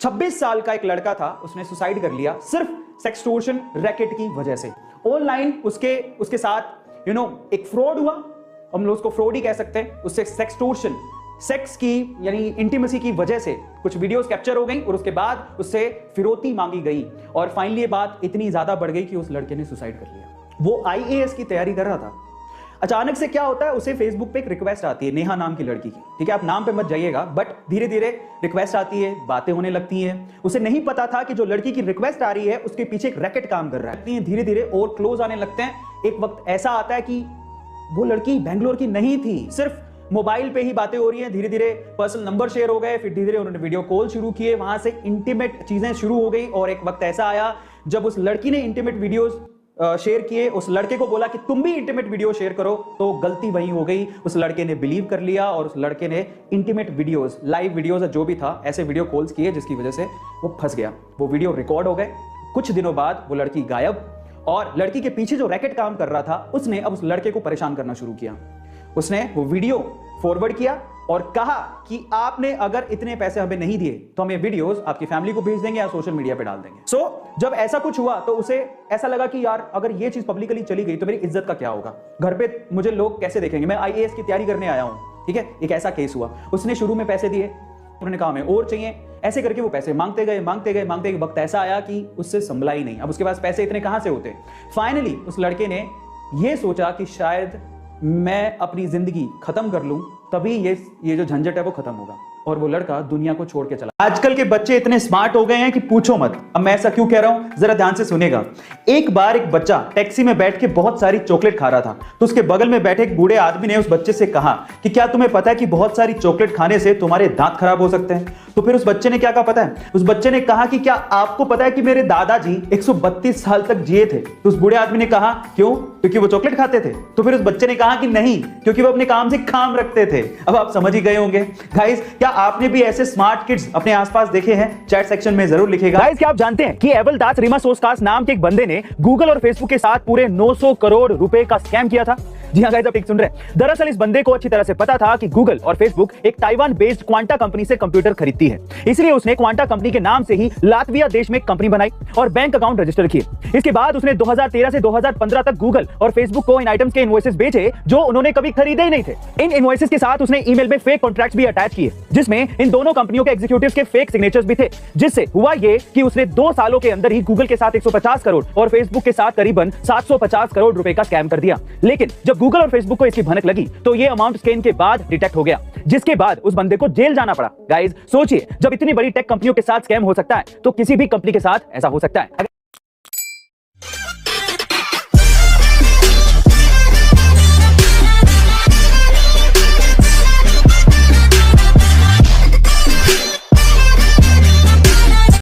26 साल का एक लड़का था, उसने सुसाइड कर लिया सिर्फ सेक्सटोर्शन रैकेट की वजह से। ऑनलाइन उसके साथ एक फ्रॉड हुआ, हम लोग उसको फ्रॉड ही कह सकते हैं। उससे सेक्सटोर्शन, सेक्स की यानी इंटीमेसी की वजह से कुछ वीडियोस कैप्चर हो गई और उसके बाद उससे फिरौती मांगी गई और फाइनली ये बात इतनी ज्यादा बढ़ गई कि उस लड़के ने सुसाइड कर लिया। वो आईएएस की तैयारी कर रहा था। अचानक से क्या होता है, उसे फेसबुक पे एक रिक्वेस्ट आती है नेहा नाम की लड़की की। ठीक है, आप नाम पे मत जाइएगा, बट धीरे धीरे रिक्वेस्ट आती है, बातें होने लगती हैं। उसे नहीं पता था कि जो लड़की की रिक्वेस्ट आ रही है उसके पीछे एक रैकेट काम कर रहा है। धीरे धीरे और क्लोज आने लगते हैं। एक वक्त ऐसा आता है कि वो लड़की बेंगलोर की नहीं थी, सिर्फ मोबाइल पे ही बातें हो रही हैं। धीरे धीरे पर्सनल नंबर शेयर हो गए, फिर धीरे धीरे उन्होंने वीडियो कॉल शुरू किए, वहां से इंटीमेट चीजें शुरू हो गई। और एक वक्त ऐसा आया जब उस लड़की ने इंटीमेट वीडियोस शेयर किए, उस लड़के को बोला कि तुम भी इंटीमेट वीडियो शेयर करो, तो गलती वही हो गई। उस लड़के ने बिलीव कर लिया और उस लड़के ने इंटीमेट वीडियोस, लाइव वीडियोस जो भी था, ऐसे वीडियो कॉल्स किए जिसकी वजह से वो फंस गया। वो वीडियो रिकॉर्ड हो गए। कुछ दिनों बाद वो लड़की गायब और लड़की के पीछे जो रैकेट काम कर रहा था उसने अब उस लड़के को परेशान करना शुरू किया। उसने वो वीडियो फॉरवर्ड किया और कहा कि आपने अगर इतने पैसे हमें नहीं दिए तो हम ये वीडियोस आपकी फैमिली को भेज देंगे या सोशल मीडिया पे डाल देंगे। जब ऐसा कुछ हुआ तो उसे ऐसा लगा कि यार अगर ये चीज पब्लिकली चली गई तो मेरी इज्जत का क्या होगा, घर पे मुझे लोग कैसे देखेंगे, मैं आईएएस की तैयारी करने आया हूं। ठीक है, एक ऐसा केस हुआ। उसने शुरू में पैसे दिए, उन्होंने कहा हमें और चाहिए, ऐसे करके वो पैसे मांगते गए। वक्त ऐसा आया कि उससे संभला ही नहीं। अब उसके पास पैसे इतने कहां से होते। फाइनली उस लड़के ने यह सोचा कि शायद मैं अपनी जिंदगी खत्म कर लूं, तभी ये जो झंझट है वो खत्म होगा। और वो लड़का दुनिया को छोड़ के चला। आजकल के बच्चे इतने स्मार्ट हो गए हैं कि पूछो मत। अब मैं ऐसा क्यों कह रहा हूं, जरा ध्यान से सुनेगा। एक बार एक बच्चा टैक्सी में बैठ के बहुत सारी चॉकलेट खा रहा था, तो उसके बगल में बैठे एक बूढ़े आदमी ने उस बच्चे से कहा कि क्या तुम्हें पता है कि बहुत सारी चॉकलेट खाने से तुम्हारे दांत खराब हो सकते हैं। तो फिर उस बच्चे ने क्या कहा पता है, उस बच्चे ने कहा कि क्या आपको पता है कि मेरे दादाजी 132 साल तक जिए थे। तो उस बूढ़े आदमी ने कहा क्यों, क्योंकि वो चॉकलेट खाते थे। तो फिर उस बच्चे ने कहा कि नहीं, क्योंकि वो अपने काम से काम रखते थे। अब आप समझ ही गए होंगे। गाइस, क्या आपने भी ऐसे स्मार्ट किड्स अपने आसपास देखे हैं? चैट सेक्शन में जरूर लिखेगा। गाइस, क्या आप जानते हैं कि एबल दास रीमा सोसकास नाम के एक बंदे ने गूगल और फेसबुक के साथ पूरे 900 करोड़ रुपए का स्कैम किया था? जी हां गाइस, आप ठीक सुन रहे हैं। दरअसल इस बंदे को अच्छी तरह से पता था कि गूगल और फेसबुक एक ताइवान बेस्ड क्वांटा कंपनी से कंप्यूटर खरीदती है, इसलिए उसने क्वांटा कंपनी के नाम से ही लातविया देश में कंपनी बनाई और बैंक अकाउंट रजिस्टर किए। इसके बाद उसने 2013 से 2015 तक गूगल और फेसबुक को इन आइटम्स के इनवॉइसेस बेचे जो उन्होंने कभी खरीदे ही नहीं थे। इन इनवॉइसेस के साथ उसने ईमेल में फेक कॉन्ट्रैक्ट्स भी अटैच किए, जिसमें इन दोनों कंपनियों के एग्जीक्यूटिव्स के फेक सिग्नेचर्स भी थे। जिससे हुआ ये कि उसने 2 सालों के अंदर ही गूगल के साथ 150 करोड़ और फेसबुक के साथ करीबन 750 करोड़ रुपए का स्कैम कर दिया। लेकिन जब गूगल और फेसबुक को इसकी भनक लगी तो ये अमाउंट स्कैन के बाद डिटेक्ट हो गया, जिसके बाद उस बंदे को जेल जाना पड़ा। गाइस सोचिए, जब इतनी बड़ी टेक कंपनियों के साथ स्कैम हो सकता है तो किसी भी कंपनी के साथ ऐसा हो सकता है।